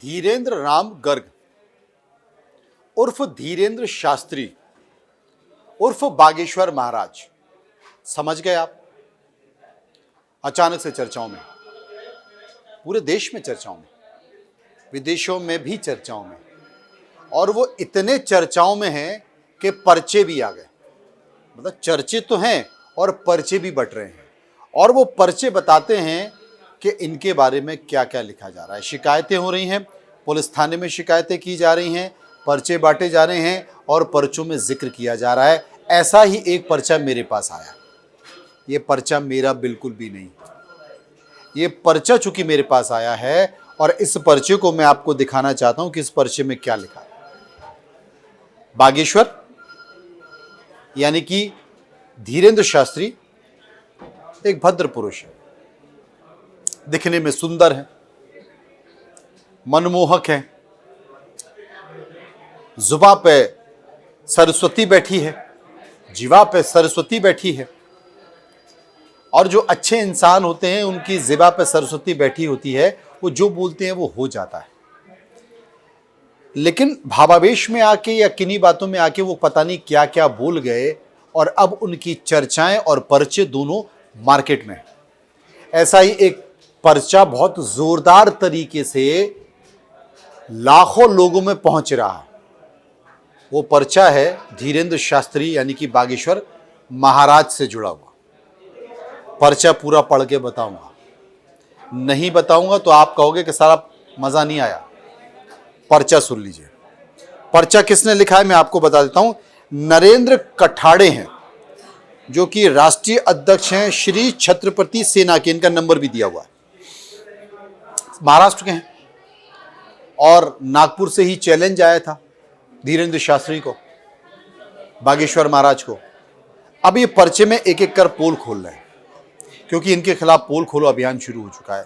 धीरेन्द्र राम गर्ग उर्फ धीरेन्द्र शास्त्री उर्फ बागेश्वर महाराज, समझ गए आप। अचानक से चर्चाओं में, पूरे देश में चर्चाओं में, विदेशों में भी चर्चाओं में, और वो इतने चर्चाओं में हैं कि पर्चे भी आ गए। मतलब चर्चे तो हैं और पर्चे भी बट रहे हैं, और वो पर्चे बताते हैं कि इनके बारे में क्या क्या लिखा जा रहा है। शिकायतें हो रही हैं, पुलिस थाने में शिकायतें की जा रही हैं, पर्चे बांटे जा रहे हैं और पर्चों में जिक्र किया जा रहा है। ऐसा ही एक पर्चा मेरे पास आया। ये पर्चा मेरा बिल्कुल भी नहीं, ये पर्चा चूंकि मेरे पास आया है और इस पर्चे को मैं आपको दिखाना चाहता हूं कि इस पर्चे में क्या लिखा है। बागेश्वर यानी कि धीरेन्द्र शास्त्री एक भद्र पुरुष है, दिखने में सुंदर है, मनमोहक है, जुबां पे सरस्वती बैठी है, जीवा पे सरस्वती बैठी है, और जो अच्छे इंसान होते हैं उनकी जिबा पे सरस्वती बैठी होती है, वो जो बोलते हैं वो हो जाता है। लेकिन भावावेश में आके या किन्हीं बातों में आके वो पता नहीं क्या क्या बोल गए, और अब उनकी चर्चाएं और पर्चे दोनों मार्केट में। ऐसा ही एक पर्चा बहुत जोरदार तरीके से लाखों लोगों में पहुंच रहा है। वो पर्चा है धीरेन्द्र शास्त्री यानी कि बागेश्वर महाराज से जुड़ा हुआ। पर्चा पूरा पढ़ के बताऊंगा, नहीं बताऊंगा तो आप कहोगे कि सारा मजा नहीं आया। पर्चा सुन लीजिए। पर्चा किसने लिखा है मैं आपको बता देता हूं। नरेंद्र कठाड़े हैं, जो कि राष्ट्रीय अध्यक्ष हैं श्री छत्रपति सेना के। इनका नंबर भी दिया हुआ है। महाराष्ट्र के हैं और नागपुर से ही चैलेंज आया था धीरेन्द्र शास्त्री को, बागेश्वर महाराज को। अब ये पर्चे में एक एक कर पोल खोल रहे हैं, क्योंकि इनके खिलाफ पोल खोलो अभियान शुरू हो चुका है।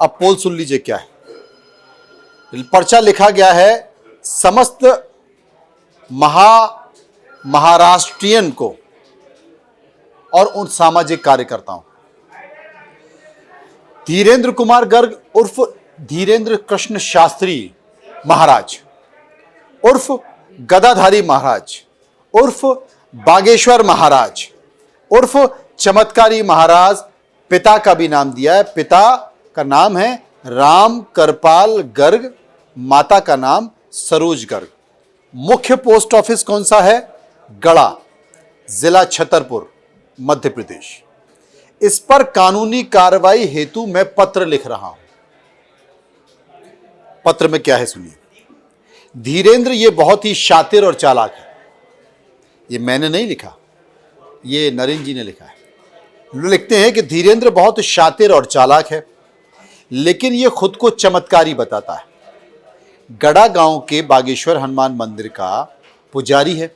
अब पोल सुन लीजिए क्या है। पर्चा लिखा गया है समस्त महाराष्ट्रियन को और उन सामाजिक कार्यकर्ताओं। धीरेन्द्र कुमार गर्ग उर्फ धीरेन्द्र कृष्ण शास्त्री महाराज उर्फ गदाधारी महाराज उर्फ बागेश्वर महाराज उर्फ चमत्कारी महाराज, पिता का भी नाम दिया है। पिता का नाम है राम करपाल गर्ग, माता का नाम सरोज गर्ग। मुख्य पोस्ट ऑफिस कौन सा है? गढ़ा, जिला छतरपुर, मध्य प्रदेश। इस पर कानूनी कार्रवाई हेतु मैं पत्र लिख रहा हूं। पत्र में क्या है सुनिए। धीरेन्द्र ये बहुत ही शातिर और चालाक है। ये मैंने नहीं लिखा, ये नरेंद्र जी ने लिखा है। लिखते हैं कि धीरेन्द्र बहुत शातिर और चालाक है, लेकिन ये खुद को चमत्कारी बताता है। गढ़ा गांव के बागेश्वर हनुमान मंदिर का पुजारी है,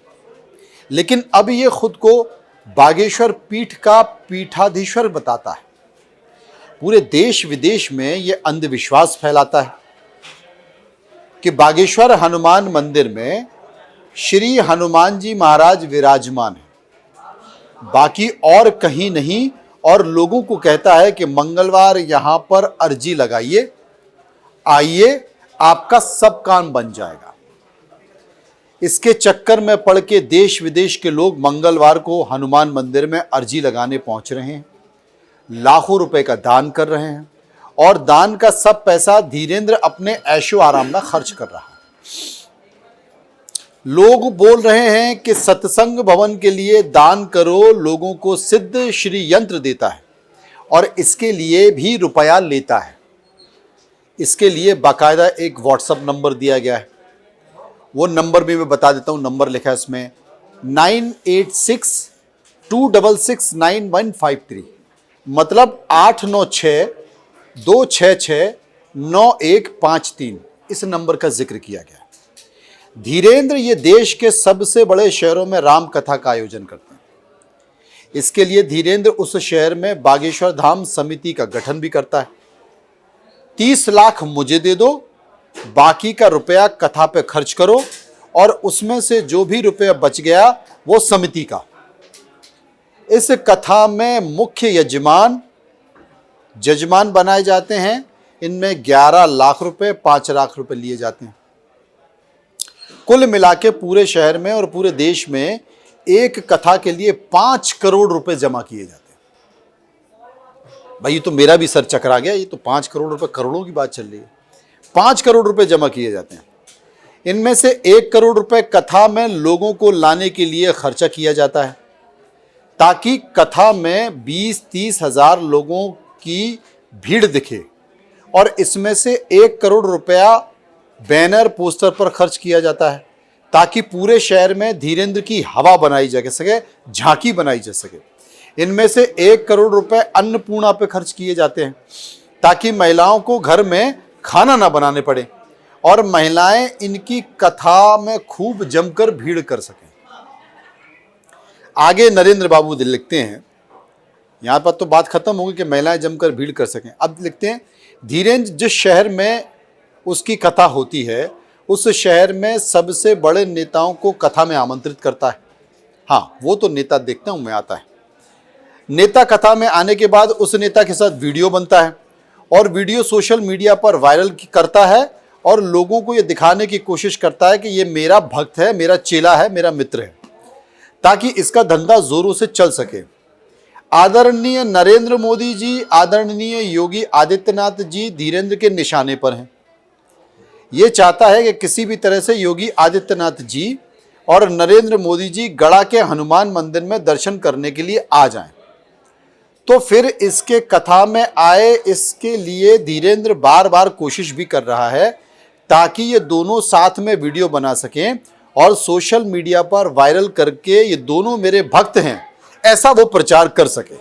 लेकिन अब ये खुद को बागेश्वर पीठ का पीठाधीश्वर बताता है। पूरे देश विदेश में ये अंधविश्वास फैलाता है कि बागेश्वर हनुमान मंदिर में श्री हनुमान जी महाराज विराजमान है, बाकी और कहीं नहीं। और लोगों को कहता है कि मंगलवार यहां पर अर्जी लगाइए, आइए आपका सब काम बन जाएगा। इसके चक्कर में पड़ के देश विदेश के लोग मंगलवार को हनुमान मंदिर में अर्जी लगाने पहुंच रहे हैं, लाखों रुपए का दान कर रहे हैं, और दान का सब पैसा धीरेन्द्र अपने ऐशो आराम में खर्च कर रहा है। लोग बोल रहे हैं कि सत्संग भवन के लिए दान करो, लोगों को सिद्ध श्री यंत्र देता है और इसके लिए भी रुपया लेता है। इसके लिए बाकायदा एक व्हाट्सएप नंबर दिया गया है। वो नंबर भी मैं बता देता हूं। नंबर लिखा है इसमें 9862669153, मतलब 8962669153। इस नंबर का जिक्र किया गया है। धीरेन्द्र ये देश के सबसे बड़े शहरों में राम कथा का आयोजन करते हैं। इसके लिए धीरेन्द्र उस शहर में बागेश्वर धाम समिति का गठन भी करता है। 30 लाख मुझे दे दो, बाकी का रुपया कथा पे खर्च करो, और उसमें से जो भी रुपया बच गया वो समिति का। इस कथा में मुख्य जजमान बनाए जाते हैं इनमें 11 लाख रुपए 5 लाख रुपए लिए जाते हैं। कुल मिला के पूरे शहर में और पूरे देश में एक कथा के लिए 5 करोड़ रुपए जमा किए जाते हैं। भाई ये तो मेरा भी सर चकरा गया, ये तो 5 करोड़ रुपए करोड़ों की बात चल रही है। 5 करोड़ रुपए जमा किए जाते हैं। इनमें से 1 करोड़ रुपए कथा में लोगों को लाने के लिए खर्चा किया जाता है, ताकि कथा में 20-30 हजार लोगों की भीड़ दिखे। और इसमें से 1 करोड़ रुपया बैनर पोस्टर पर खर्च किया जाता है, ताकि पूरे शहर में धीरेंद्र की हवा बनाई जा सके, झांकी बनाई जा सके। इनमें से 1 करोड़ रुपए अन्नपूर्णा पे खर्च किए जाते हैं, ताकि महिलाओं को घर में खाना ना बनाने पड़े और महिलाएं इनकी कथा में खूब जमकर भीड़ कर सकें। आगे नरेंद्र बाबू लिखते हैं, यहां पर तो बात खत्म होगी कि महिलाएं जमकर भीड़ कर सकें। अब लिखते हैं, धीरेंद्र जिस शहर में उसकी कथा होती है उस शहर में सबसे बड़े नेताओं को कथा में आमंत्रित करता है। हाँ, वो तो नेता देखता हूं मैं आता है। नेता कथा में आने के बाद उस नेता के साथ वीडियो बनता है और वीडियो सोशल मीडिया पर वायरल करता है और लोगों को ये दिखाने की कोशिश करता है कि ये मेरा भक्त है, मेरा चेला है, मेरा मित्र है, ताकि इसका धंधा जोरों से चल सके। आदरणीय नरेंद्र मोदी जी, आदरणीय योगी आदित्यनाथ जी धीरेंद्र के निशाने पर हैं। ये चाहता है कि किसी भी तरह से योगी आदित्यनाथ जी और नरेंद्र मोदी जी गढ़ा के हनुमान मंदिर में दर्शन करने के लिए आ जाएं। तो फिर इसके कथा में आए, इसके लिए धीरेंद्र बार बार कोशिश भी कर रहा है ताकि ये दोनों साथ में वीडियो बना सकें और सोशल मीडिया पर वायरल करके ये दोनों मेरे भक्त हैं ऐसा वो प्रचार कर सके।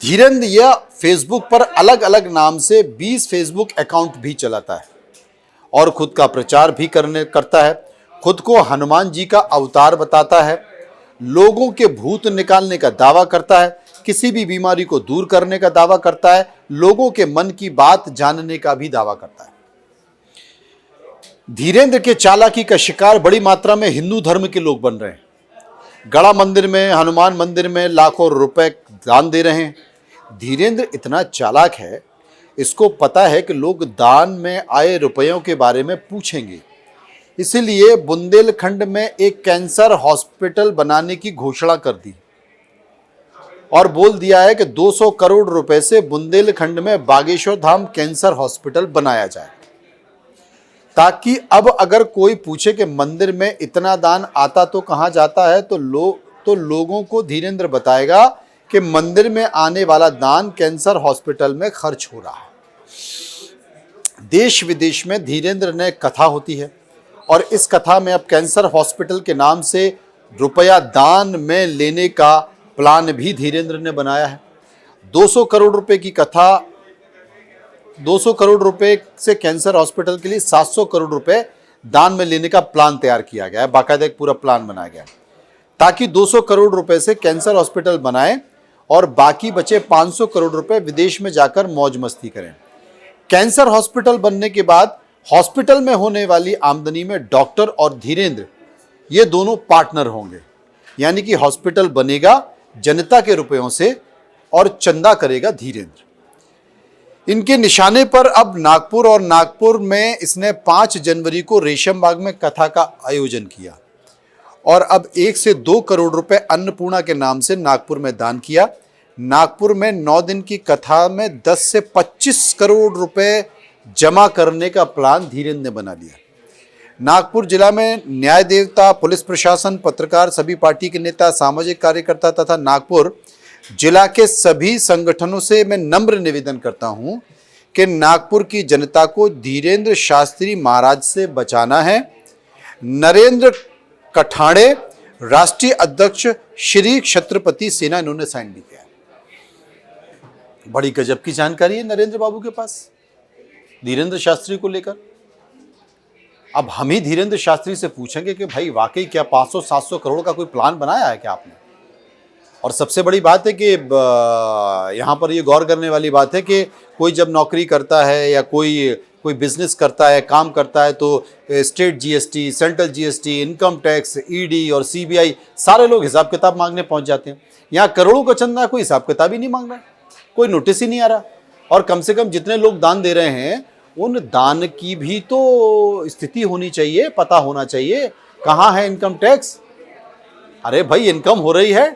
धीरेंद्र यह फेसबुक पर अलग अलग नाम से 20 फेसबुक अकाउंट भी चलाता है और खुद का प्रचार भी करता है। खुद को हनुमान जी का अवतार बताता है, लोगों के भूत निकालने का दावा करता है, किसी भी बीमारी को दूर करने का दावा करता है, लोगों के मन की बात जानने का भी दावा करता है। धीरेंद्र के चालाकी का शिकार बड़ी मात्रा में हिंदू धर्म के लोग बन रहे हैं। गढ़ा मंदिर में, हनुमान मंदिर में लाखों रुपए दान दे रहे हैं। धीरेंद्र इतना चालाक है, इसको पता है कि लोग दान में आए रुपयों के बारे में पूछेंगे, इसलिए बुंदेलखंड में एक कैंसर हॉस्पिटल बनाने की घोषणा कर दी और बोल दिया है कि 200 करोड़ रुपए से बुंदेलखंड में बागेश्वर धाम कैंसर हॉस्पिटल बनाया जाए, ताकि अब अगर कोई पूछे कि मंदिर में इतना दान आता तो कहाँ जाता है, तो लोगों को धीरेंद्र बताएगा कि मंदिर में आने वाला दान कैंसर हॉस्पिटल में खर्च हो रहा है। देश विदेश में धीरेंद्र ने कथा होती है और इस कथा में अब कैंसर हॉस्पिटल के नाम से रुपया दान में लेने का प्लान भी धीरेंद्र ने बनाया है। 200 करोड़ रुपए की कथा, 200 करोड़ रुपए से कैंसर हॉस्पिटल के लिए 700 करोड़ रुपए दान में लेने का प्लान तैयार किया गया है। बाकायदा एक पूरा प्लान बनाया गया है ताकि 200 करोड़ रुपए से कैंसर हॉस्पिटल बनाएं और बाकी बचे 500 करोड़ रुपए विदेश में जाकर मौज मस्ती करें। कैंसर हॉस्पिटल बनने के बाद हॉस्पिटल में होने वाली आमदनी में डॉक्टर और धीरेंद्र ये दोनों पार्टनर होंगे, यानी कि हॉस्पिटल बनेगा जनता के रुपयों से और चंदा करेगा धीरेंद्र। इनके निशाने पर अब नागपुर, और नागपुर में इसने 5 जनवरी को रेशम बाग में कथा का आयोजन किया और अब 1 से 2 करोड़ रुपए अन्नपूर्णा के नाम से नागपुर में दान किया। नागपुर में 9 दिन की कथा में 10 से 25 करोड़ रुपए जमा करने का प्लान धीरेंद्र ने बना लिया। नागपुर जिला में न्याय देवता, पुलिस प्रशासन, पत्रकार, सभी पार्टी के नेता, सामाजिक कार्यकर्ता तथा नागपुर जिला के सभी संगठनों से मैं नम्र निवेदन करता हूं कि नागपुर की जनता को धीरेंद्र शास्त्री महाराज से बचाना है। नरेंद्र कठाड़े राष्ट्रीय अध्यक्ष श्री छत्रपति सेना इन्होंने साइन भी किया। बड़ी गजब की जानकारी है नरेंद्र बाबू के पास धीरेंद्र शास्त्री को लेकर। अब हम ही धीरेंद्र शास्त्री से पूछेंगे कि भाई वाकई क्या 500-700 करोड़ का कोई प्लान बनाया है क्या आपने? और सबसे बड़ी बात है कि यहाँ पर ये गौर करने वाली बात है कि कोई जब नौकरी करता है या कोई बिजनेस करता है, काम करता है, तो state GST, central GST, income tax, ED और सीबीआई सारे लोग हिसाब किताब मांगने पहुँच जाते हैं। यहाँ करोड़ों का चंदा कोई हिसाब किताब ही नहीं मांग रहा, कोई नोटिस ही नहीं आ रहा। और कम से कम जितने लोग दान दे रहे हैं उन दान की भी तो स्थिति होनी चाहिए, पता होना चाहिए। कहाँ है इनकम टैक्स? अरे भाई इनकम हो रही है,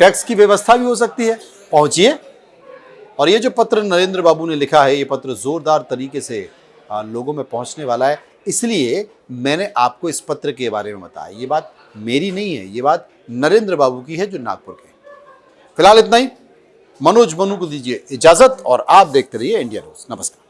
टैक्स की व्यवस्था भी हो सकती है, पहुंचिए। और ये जो पत्र नरेंद्र बाबू ने लिखा है, ये पत्र जोरदार तरीके से लोगों में पहुंचने वाला है, इसलिए मैंने आपको इस पत्र के बारे में बताया। ये बात मेरी नहीं है, ये बात नरेंद्र बाबू की है जो नागपुर के। फिलहाल इतना ही। मनोज मनु को दीजिए इजाजत और आप देखते रहिए इंडिया न्यूज। नमस्कार।